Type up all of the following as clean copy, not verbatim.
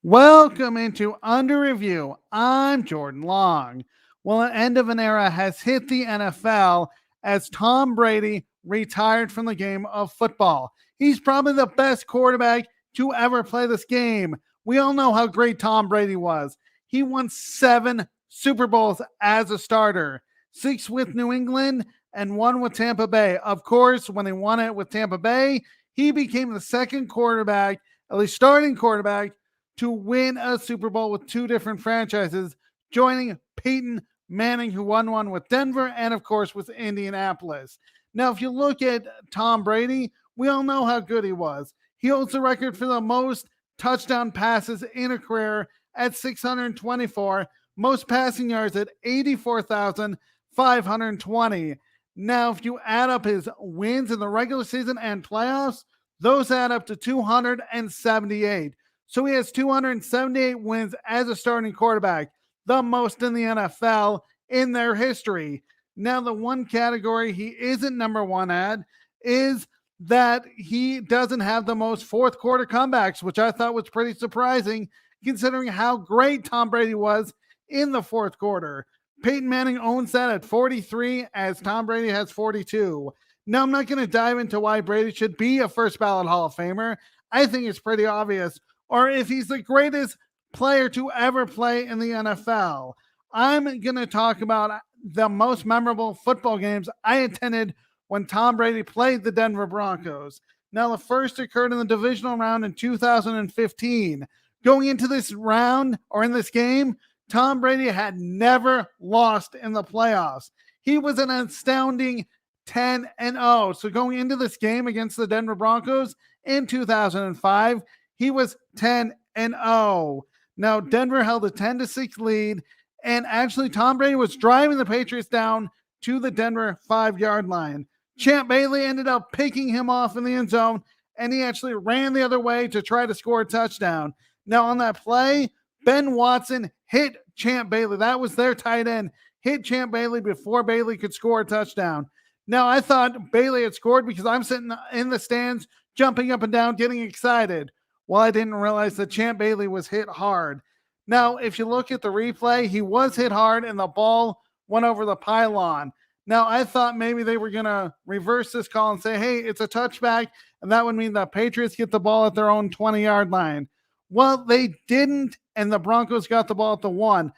Welcome into Under Review. I'm Jordan Long. Well, an end of an era has hit the NFL as Tom Brady retired from the game of football. He's probably the best quarterback to ever play this game. We all know how great Tom Brady was. He won 7 Super Bowls as a starter, 6 with New England and 1 with Tampa Bay. Of course, when he won it with Tampa Bay, he became the second quarterback, at least starting quarterback, to win a Super Bowl with 2 different franchises, joining Peyton Manning, who won one with Denver and, of course, with Indianapolis. Now, if you look at Tom Brady, we all know how good he was. He holds the record for the most touchdown passes in a career at 624, most passing yards at 84,520. Now, if you add up his wins in the regular season and playoffs, those add up to 278. So he has 278 wins as a starting quarterback, the most in the NFL in their history. Now, the one category he isn't number one at is that he doesn't have the most fourth quarter comebacks, which I thought was pretty surprising considering how great Tom Brady was in the fourth quarter. Peyton Manning owns that at 43, as Tom Brady has 42. Now, I'm not going to dive into why Brady should be a first ballot Hall of Famer. I think it's pretty obvious. Or if he's the greatest player to ever play in the NFL. I'm going to talk about the most memorable football games I attended when Tom Brady played the Denver Broncos. Now, the first occurred in the divisional round in 2015. Going into this round, or in this game, Tom Brady had never lost in the playoffs. He was an astounding 10-0. So going into this game against the Denver Broncos in 2005, he was 10-0. Now, Denver held a 10-6 lead, and actually Tom Brady was driving the Patriots down to the Denver 5-yard line. Champ Bailey ended up picking him off in the end zone, and he actually ran the other way to try to score a touchdown. Now, on that play, Ben Watson hit Champ Bailey. That was their tight end. Hit Champ Bailey before Bailey could score a touchdown. Now, I thought Bailey had scored because I'm sitting in the stands, jumping up and down, getting excited. Well, I didn't realize that Champ Bailey was hit hard. Now, if you look at the replay, he was hit hard and the ball went over the pylon. Now, I thought maybe they were going to reverse this call and say, hey, it's a touchback, and that would mean the Patriots get the ball at their own 20-yard line. Well, they didn't, and the Broncos got the ball at the 1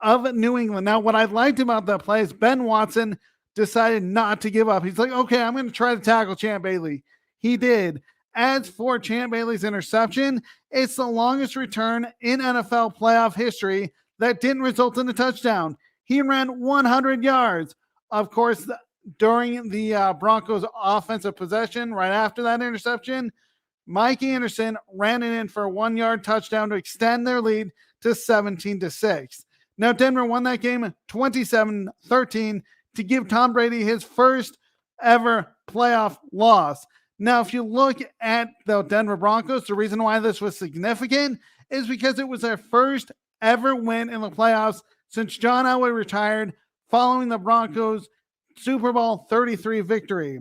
of New England. Now, what I liked about that play is Ben Watson decided not to give up. He's like, okay, I'm going to try to tackle Champ Bailey. He did. As for Champ Bailey's interception, it's the longest return in NFL playoff history that didn't result in a touchdown. He ran 100 yards. Of course, during the Broncos offensive possession, right after that interception, Mike Anderson ran it in for a 1-yard touchdown to extend their lead to 17-6. Now, Denver won that game 27-13 to give Tom Brady his first ever playoff loss. Now, if you look at the Denver Broncos, the reason why this was significant is because it was their first ever win in the playoffs since John Elway retired following the Broncos' Super Bowl 33 victory.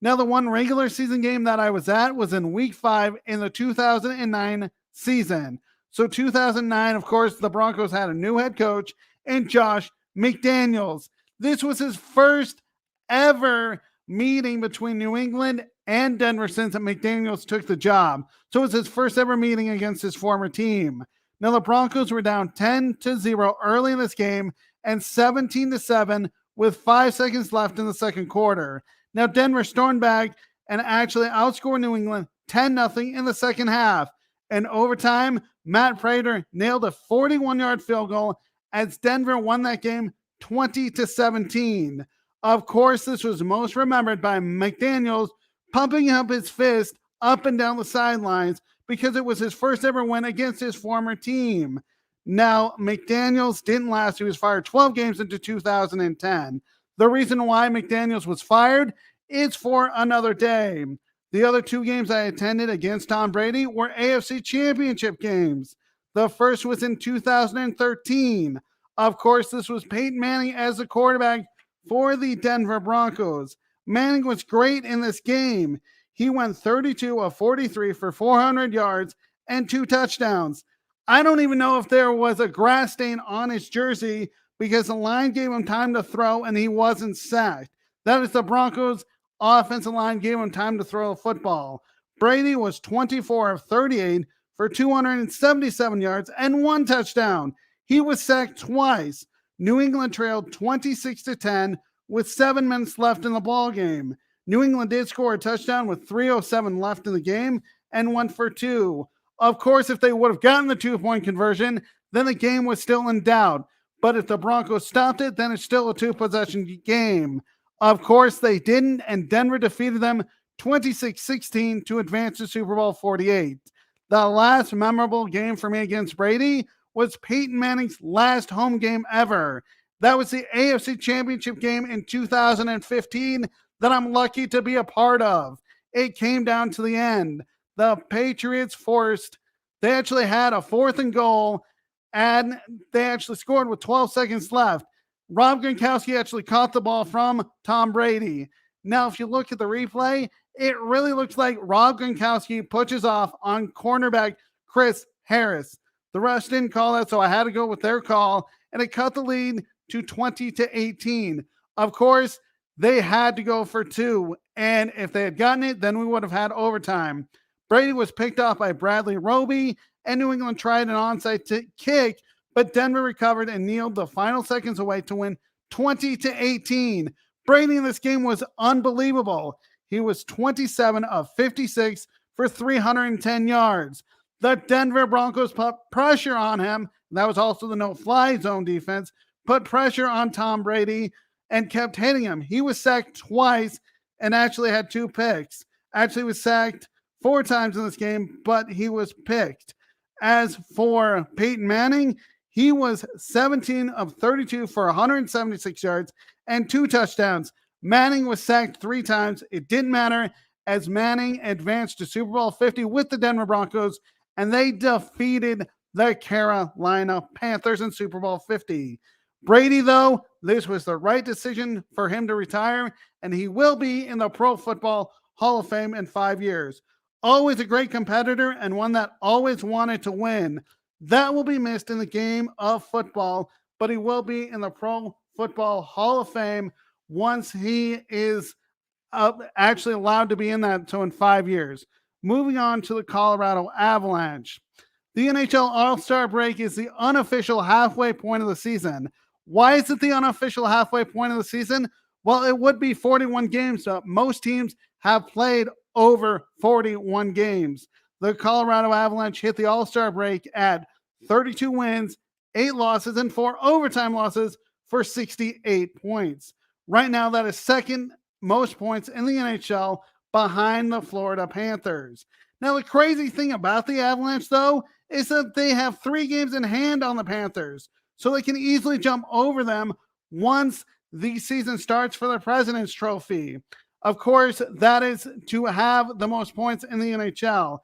Now, the one regular season game that I was at was in Week 5 in the 2009 season. So 2009, of course, the Broncos had a new head coach in Josh McDaniels. This was his first ever meeting between New England and Denver since McDaniels took the job. So it was his first ever meeting against his former team. Now, the Broncos were down 10-0 early in this game and 17-7 with 5 seconds left in the second quarter. Now, Denver stormed back and actually outscored New England 10-0 in the second half. In overtime, Matt Prater nailed a 41-yard field goal as Denver won that game 20-17. Of course, this was most remembered by McDaniels pumping up his fist up and down the sidelines because it was his first ever win against his former team. Now, McDaniels didn't last. He was fired 12 games into 2010. The reason why McDaniels was fired is for another day. The other 2 games I attended against Tom Brady were AFC Championship games. The first was in 2013. Of course, this was Peyton Manning as the quarterback for the Denver Broncos. Manning was great in this game. He went 32 of 43 for 400 yards and 2 touchdowns. I don't even know if there was a grass stain on his jersey because the line gave him time to throw and he wasn't sacked. That is the Broncos' offensive line gave him time to throw the football. Brady was 24 of 38 for 277 yards and 1 touchdown. He was sacked twice. New England trailed 26-10 with 7 minutes left in the ball game. New England did score a touchdown with 3:07 left in the game and went for 2. Of course, if they would have gotten the 2-point conversion, then the game was still in doubt. But if the Broncos stopped it, then it's still a 2-possession game. Of course, they didn't, and Denver defeated them 26-16 to advance to Super Bowl 48. The last memorable game for me against Brady was Peyton Manning's last home game ever. That was the AFC Championship game in 2015 that I'm lucky to be a part of. It came down to the end. The Patriots they actually had a 4th and goal, and they actually scored with 12 seconds left. Rob Gronkowski actually caught the ball from Tom Brady. Now, if you look at the replay, it really looks like Rob Gronkowski pushes off on cornerback Chris Harris. The refs didn't call that, so I had to go with their call, and it cut the lead to 20-18. Of course, they had to go for 2, and if they had gotten it, then we would have had overtime. Brady was picked off by Bradley Roby, and New England tried an onside kick, but Denver recovered and kneeled the final seconds away to win 20-18. Brady in this game was unbelievable. He was 27 of 56 for 310 yards. The Denver Broncos put pressure on him. That was also the no-fly zone defense. Put pressure on Tom Brady and kept hitting him. He was sacked twice and actually had 2 picks. Actually was sacked 4 times in this game, but he was picked. As for Peyton Manning, he was 17 of 32 for 176 yards and 2 touchdowns. Manning was sacked 3 times. It didn't matter as Manning advanced to Super Bowl 50 with the Denver Broncos, and they defeated the Carolina Panthers in Super Bowl 50. Brady, though, this was the right decision for him to retire, and he will be in the Pro Football Hall of Fame in 5 years. Always a great competitor and one that always wanted to win. That will be missed in the game of football, but he will be in the Pro Football Hall of Fame once he is actually allowed to be in that, so in 5 years. Moving on to the Colorado Avalanche. The NHL All-Star Break is the unofficial halfway point of the season. Why is it the unofficial halfway point of the season? Well, it would be 41 games. So most teams have played over 41 games. The Colorado Avalanche hit the All-Star Break at 32 wins, 8 losses, and 4 overtime losses for 68 points. Right now, that is second most points in the NHL behind the Florida Panthers. Now, the crazy thing about the Avalanche, though, is that they have 3 games in hand on the Panthers, so they can easily jump over them once the season starts for the President's Trophy. Of course, that is to have the most points in the NHL.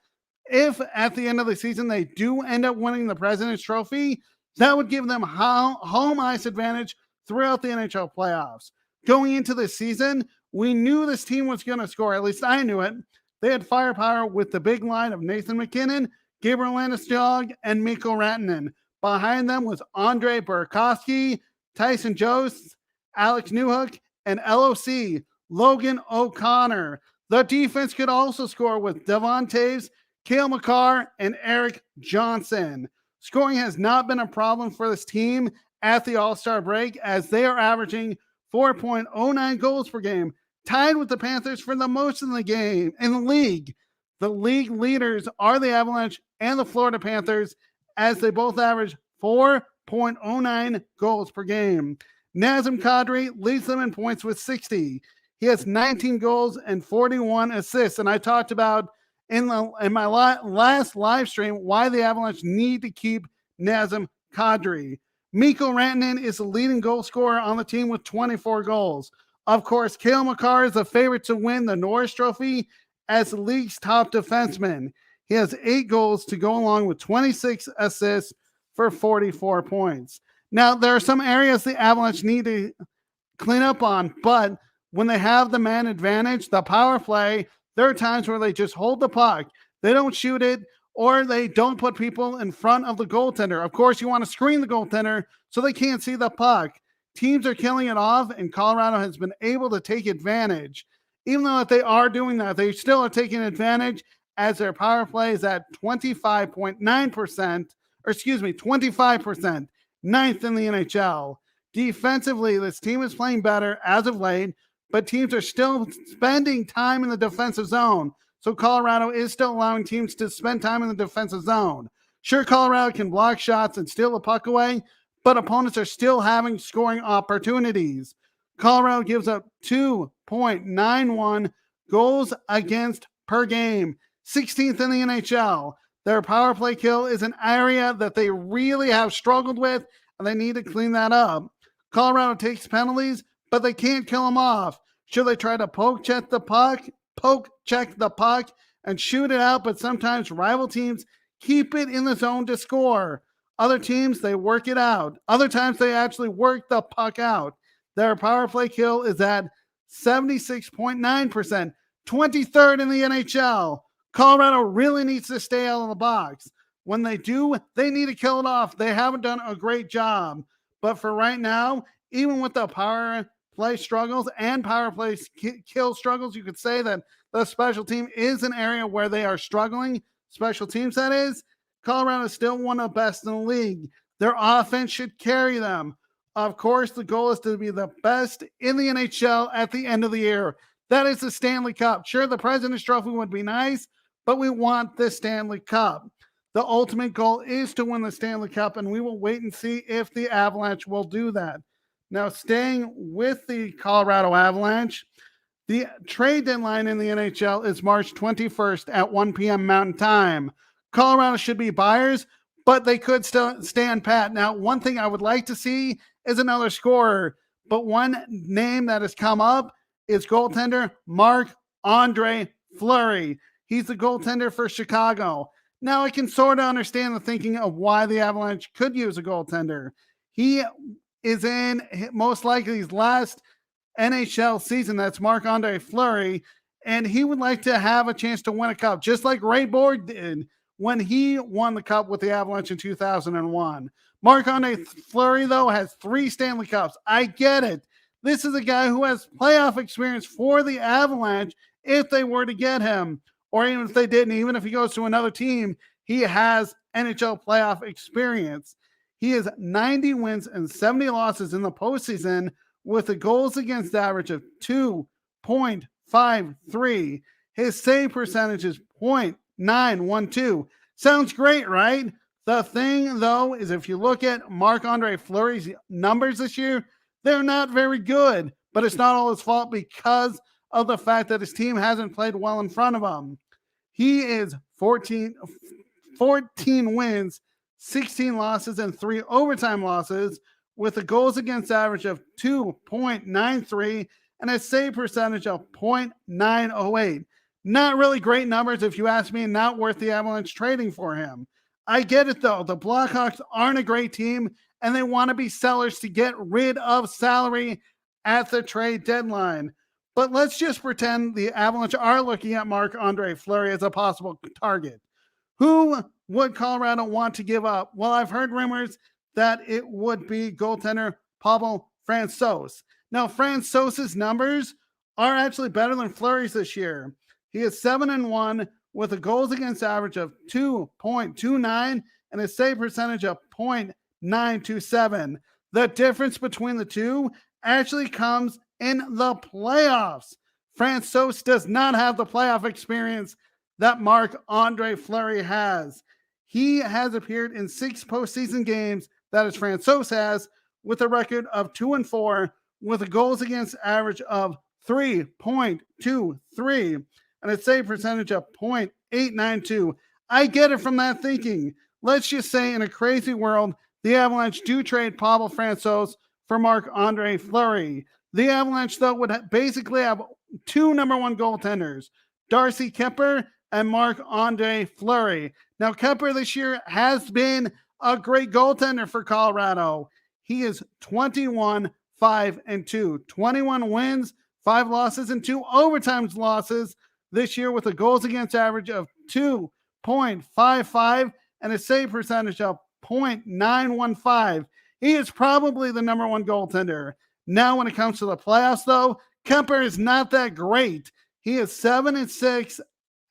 If at the end of the season they do end up winning the President's Trophy, that would give them home ice advantage throughout the NHL playoffs. Going into this season, we knew this team was going to score. At least I knew it. They had firepower with the big line of Nathan MacKinnon, Gabriel Landeskog, and Mikko Rantanen. Behind them was Andre Burakovsky, Tyson Jost, Alex Newhook, and LOC, Logan O'Connor. The defense could also score with Devon Taves, Cale Makar, and Eric Johnson. Scoring has not been a problem for this team at the All-Star break, as they are averaging 4.09 goals per game, tied with the Panthers for the most in the game in the league. The league leaders are the Avalanche and the Florida Panthers, as they both average 4.09 goals per game. Nazem Kadri leads them in points with 60. He has 19 goals and 41 assists. And I talked about in my last live stream why the Avalanche need to keep Nazem Kadri. Mikko Rantanen is the leading goal scorer on the team with 24 goals. Of course, Cale Makar is the favorite to win the Norris Trophy as the league's top defenseman. He has 8 goals to go along with 26 assists for 44 points. Now, there are some areas the Avalanche need to clean up on, but when they have the man advantage, the power play, there are times where they just hold the puck. They don't shoot it, or they don't put people in front of the goaltender. Of course, you want to screen the goaltender so they can't see the puck. Teams are killing it off, and Colorado has been able to take advantage. Even though they are doing that, they still are taking advantage as their power play is at 25.9%, or excuse me, 25%, ninth in the NHL. Defensively, this team is playing better as of late, but teams are still spending time in the defensive zone. So Colorado is still allowing teams to spend time in the defensive zone. Sure, Colorado can block shots and steal the puck away, but opponents are still having scoring opportunities. Colorado gives up 2.91 goals against per game, 16th in the NHL. Their power play kill is an area that they really have struggled with, and they need to clean that up. Colorado takes penalties, but they can't kill them off. Should they try to poke check the puck and shoot it out, but sometimes rival teams keep it in the zone to score. Other teams, they work it out. Other times, they actually work the puck out. Their power play kill is at 76.9%, 23rd in the NHL. Colorado really needs to stay out of the box. When they do, they need to kill it off. They haven't done a great job. But for right now, even with the power play struggles and power play kill struggles, you could say that the special team is an area where they are struggling. Special teams, that is. Colorado is still one of the best in the league. Their offense should carry them. Of course, the goal is to be the best in the NHL at the end of the year. That is the Stanley Cup. Sure, the President's Trophy would be nice, but we want the Stanley Cup. The ultimate goal is to win the Stanley Cup, and we will wait and see if the Avalanche will do that. Now, staying with the Colorado Avalanche, the trade deadline in the NHL is March 21st at 1 p.m. Mountain Time. Colorado should be buyers, but they could still stand pat. Now, one thing I would like to see is another scorer, but one name that has come up is goaltender Marc-Andre Fleury. He's the goaltender for Chicago. Now, I can sort of understand the thinking of why the Avalanche could use a goaltender. He is in most likely his last NHL season. That's Marc-Andre Fleury, and he would like to have a chance to win a cup, just like Ray Borg did when he won the cup with the Avalanche in 2001. Marc-Andre Fleury, though, has 3 Stanley Cups. I get it. This is a guy who has playoff experience for the Avalanche if they were to get him, or even if they didn't, even if he goes to another team, he has NHL playoff experience. He has 90 wins and 70 losses in the postseason with a goals against average of 2.53. His save percentage is .912. Sounds great, right? The thing, though, is if you look at Marc-Andre Fleury's numbers this year, they're not very good, but it's not all his fault because of the fact that his team hasn't played well in front of him. He is 14 wins, 16 losses, and 3 overtime losses with a goals against average of 2.93 and a save percentage of .908. Not really great numbers, if you ask me, and not worth the Avalanche trading for him. I get it, though. The Blackhawks aren't a great team, and they want to be sellers to get rid of salary at the trade deadline. But let's just pretend the Avalanche are looking at Marc-Andre Fleury as a possible target. Who would Colorado want to give up? Well, I've heard rumors that it would be goaltender Pavel Francouz. Now, Francouz's numbers are actually better than Fleury's this year. He is 7-1 with a goals against average of 2.29 and a save percentage of .927. The difference between the two actually comes in the playoffs. Francouz does not have the playoff experience that Marc-Andre Fleury has. He has appeared in 6 postseason games, that is Francouz has, with a record of 2-4, with a goals against average of 3.23 and a save percentage of .892. I get it from that thinking. Let's just say in a crazy world, the Avalanche do trade Pavel Francouz for Marc-Andre Fleury. The Avalanche, though, would basically have 2 number 1 goaltenders, Darcy Kuemper and Marc-Andre Fleury. Now, Kuemper this year has been a great goaltender for Colorado. He is 21-5-2, 21 wins, 5 losses, and 2 overtime losses this year with a goals against average of .55 and a save percentage of .915. He is probably the number one goaltender. Now, when it comes to the playoffs, though, Kemper is not that great. He is 7-6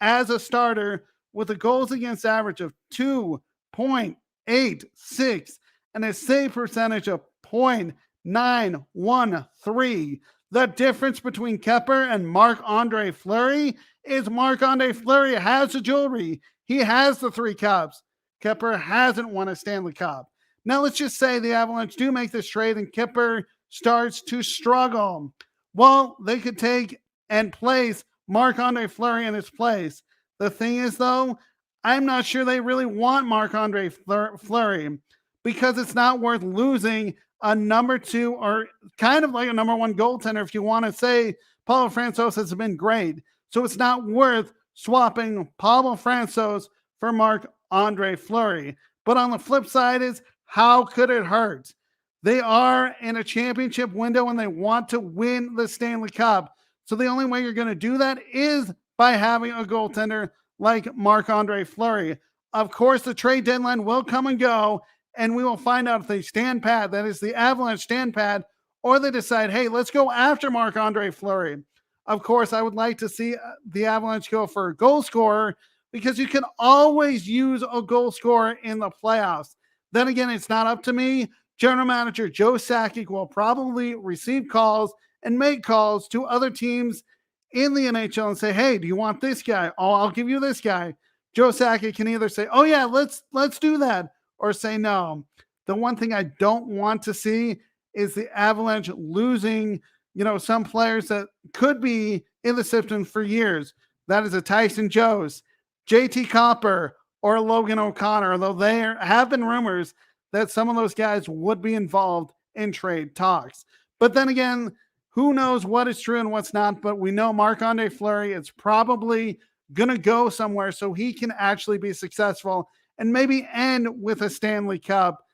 as a starter with a goals against average of 2.86 and a save percentage of .913. The difference between Kemper and Marc-Andre Fleury is Marc-Andre Fleury has the jewelry. He has the 3 cups. Kemper hasn't won a Stanley Cup. Now, let's just say the Avalanche do make this trade and Kemper starts to struggle. Well, they could take and place Marc-Andre Fleury in his place. The thing is, though, I'm not sure they really want Marc-Andre Fleury because it's not worth losing a number 2 or kind of like a number 1 goaltender if you want to say Pablo Francouz has been great. So it's not worth swapping Pablo Francouz for Marc-Andre Fleury. But on the flip side is, how could it hurt? They are in a championship window and they want to win the Stanley Cup. So the only way you're going to do that is by having a goaltender like Marc-Andre Fleury. Of course, the trade deadline will come and go, and we will find out if they stand pat, that is the Avalanche stand pat, or they decide, hey, let's go after Marc-Andre Fleury. Of course, I would like to see the Avalanche go for a goal scorer because you can always use a goal scorer in the playoffs. Then again, it's not up to me. General Manager Joe Sakic will probably receive calls and make calls to other teams in the NHL and say, hey, do you want this guy? Oh, I'll give you this guy. Joe Sakic can either say, oh yeah, let's do that, or say no. The one thing I don't want to see is the Avalanche losing, some players that could be in the system for years. That is a Tyson Jones, JT Copper, or Logan O'Connor, although there have been rumors that some of those guys would be involved in trade talks. But then again, who knows what is true and what's not, but we know Marc-Andre Fleury is probably going to go somewhere so he can actually be successful and maybe end with a Stanley Cup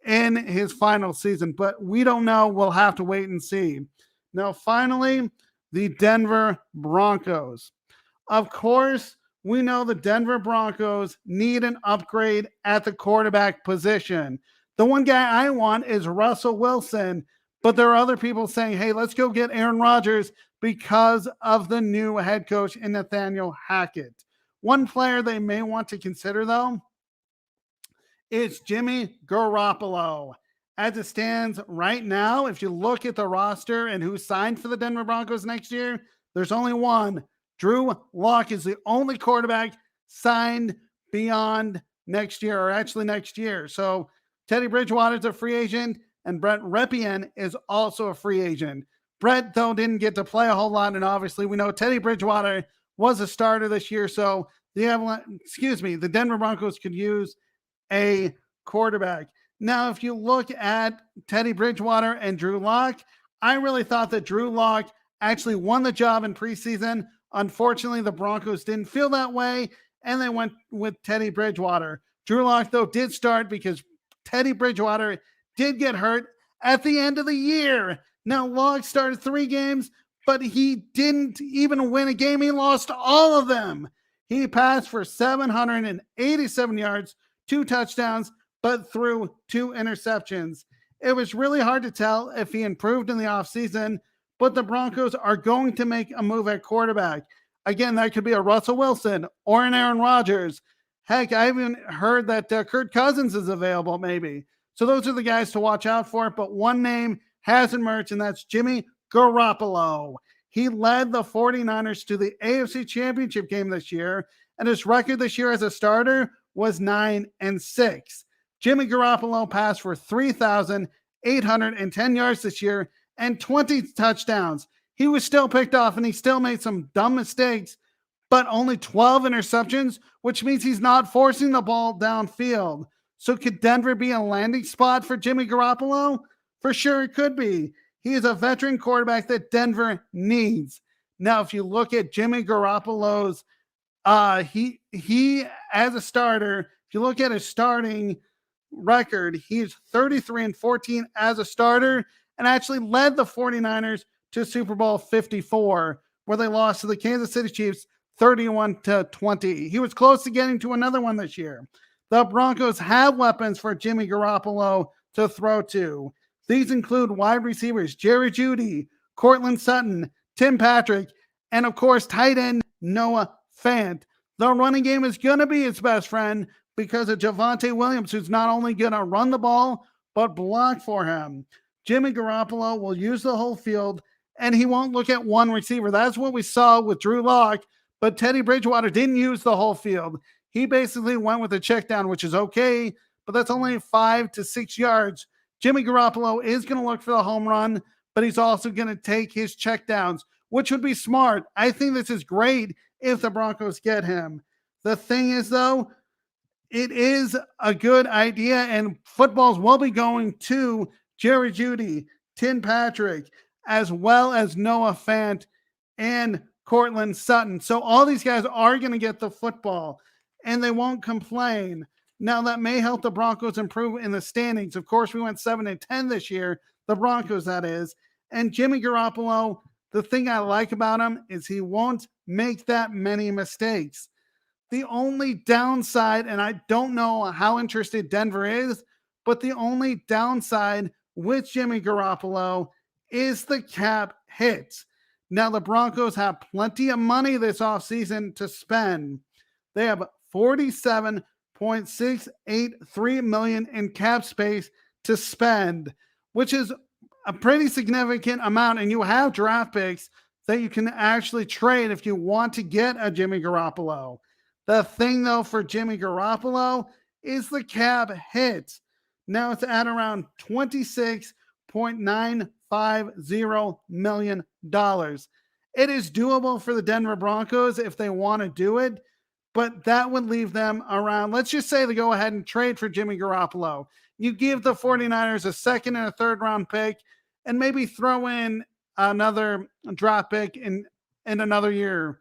in his final season. But we don't know. We'll have to wait and see. Now, finally, the Denver Broncos. Of course, we know the Denver Broncos need an upgrade at the quarterback position. The one guy I want is Russell Wilson, but there are other people saying, hey, let's go get Aaron Rodgers because of the new head coach in Nathaniel Hackett. One player they may want to consider, though, is Jimmy Garoppolo. As it stands right now, if you look at the roster and who signed for the Denver Broncos next year, there's only one. Drew Lock is the only quarterback signed beyond next year, or actually next year. So Teddy Bridgewater is a free agent, and Brett Rypien is also a free agent. Brett, though, didn't get to play a whole lot, and obviously we know Teddy Bridgewater was a starter this year, so the Denver Broncos could use a quarterback. Now, if you look at Teddy Bridgewater and Drew Lock, I really thought that Drew Lock actually won the job in preseason. Unfortunately, the Broncos didn't feel that way, and they went with Teddy Bridgewater. Drew Lock, though, did start because Teddy Bridgewater did get hurt at the end of the year. Now, Lock started 3 games, but he didn't even win a game. He lost all of them. He passed for 787 yards, 2 touchdowns, but threw 2 interceptions. It was really hard to tell if he improved in the offseason, but the Broncos are going to make a move at quarterback. Again, that could be a Russell Wilson or an Aaron Rodgers. Heck, I even heard that Kirk Cousins is available maybe. So those are the guys to watch out for, but one name has emerged, and that's Jimmy Garoppolo. He led the 49ers to the AFC Championship game this year, and his record this year as a starter was 9-6. Jimmy Garoppolo passed for 3,810 yards this year and 20 touchdowns. He was still picked off, and he still made some dumb mistakes, but only 12 interceptions, which means he's not forcing the ball downfield. So could Denver be a landing spot for Jimmy Garoppolo? For sure it could be. He is a veteran quarterback that Denver needs. Now, if you look at Jimmy Garoppolo's, he as a starter, if you look at his starting record, he's 33-14 as a starter and actually led the 49ers to Super Bowl 54, where they lost to the Kansas City Chiefs 31-20. He was close to getting to another one this year. The Broncos have weapons for Jimmy Garoppolo to throw to. These include wide receivers Jerry Jeudy, Courtland Sutton, Tim Patrick, and of course tight end Noah Fant. The running game is going to be his best friend because of Javonte Williams, who's not only going to run the ball, but block for him. Jimmy Garoppolo will use the whole field, and he won't look at one receiver. That's what we saw with Drew Lock, but Teddy Bridgewater didn't use the whole field. He basically went with a check down, which is okay, but that's only 5 to 6 yards. Jimmy Garoppolo is going to look for the home run, but he's also going to take his check downs, which would be smart. I think this is great if the Broncos get him. The thing is, though, it is a good idea, and footballs will be going to Jerry Jeudy, Tim Patrick, as well as Noah Fant and Courtland Sutton. So all these guys are going to get the football, and they won't complain. Now, that may help the Broncos improve in the standings. Of course, we went 7-10 this year, the Broncos, that is. And Jimmy Garoppolo, the thing I like about him is he won't make that many mistakes. The only downside, and I don't know how interested Denver is, but the only downside with Jimmy Garoppolo is the cap hit. Now, the Broncos have plenty of money this offseason to spend. They have $47.683 million in cap space to spend, which is a pretty significant amount, and you have draft picks that you can actually trade if you want to get a Jimmy Garoppolo. The thing, though, for Jimmy Garoppolo is the cap hit. Now it's at around $26.950 million. It is doable for the Denver Broncos if they want to do it, but that would leave them around, let's just say they go ahead and trade for Jimmy Garoppolo. You give the 49ers a second and a third round pick and maybe throw in another draft pick in another year.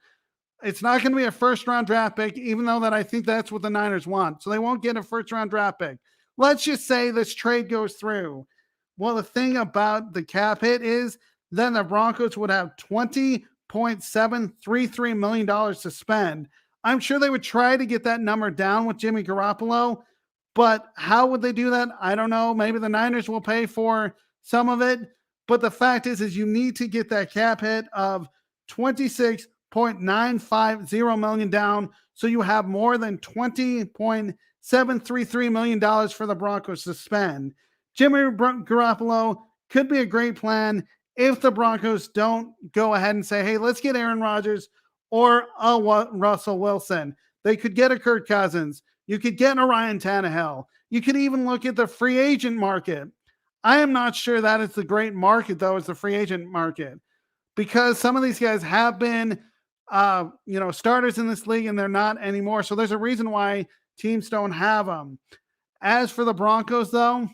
It's not going to be a first round draft pick, even though that I think that's what the Niners want. So they won't get a first round draft pick. Let's just say this trade goes through. Well, the thing about the cap hit is then the Broncos would have $20.733 million to spend. I'm sure they would try to get that number down with Jimmy Garoppolo, but how would they do that? I don't know. Maybe the Niners will pay for some of it. But the fact is you need to get that cap hit of $26.950 million down, so you have more than $20.733 million for the Broncos to spend. Jimmy Garoppolo could be a great plan if the Broncos don't go ahead and say, hey, let's get Aaron Rodgers or a Russell Wilson. They could get a Kirk Cousins. You could get a Ryan Tannehill. You could even look at the free agent market. I am not sure that is the great market, though, as the free agent market, because some of these guys have been starters in this league and they're not anymore. So there's a reason why teams don't have them. As for the Broncos, though,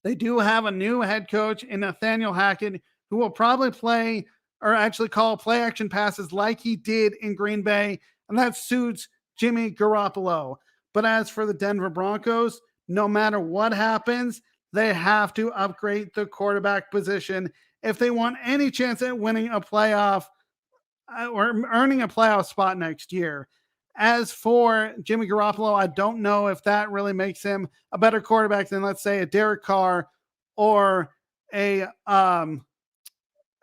they do have a new head coach in Nathaniel Hackett, who will probably play or actually call play action passes like he did in Green Bay, and that suits Jimmy Garoppolo. But as for the Denver Broncos, no matter what happens, they have to upgrade the quarterback position if they want any chance at winning a playoff or earning a playoff spot next year. As for Jimmy Garoppolo, I don't know if that really makes him a better quarterback than, let's say, a Derek Carr or a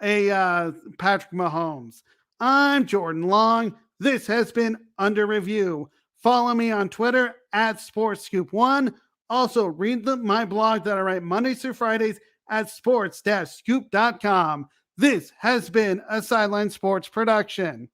Patrick Mahomes. I'm Jordan Long. This has been Under Review. Follow me on Twitter at SportsScoop1. Also, read my blog that I write Mondays through Fridays at sports-scoop.com. This has been a Sideline Sports production.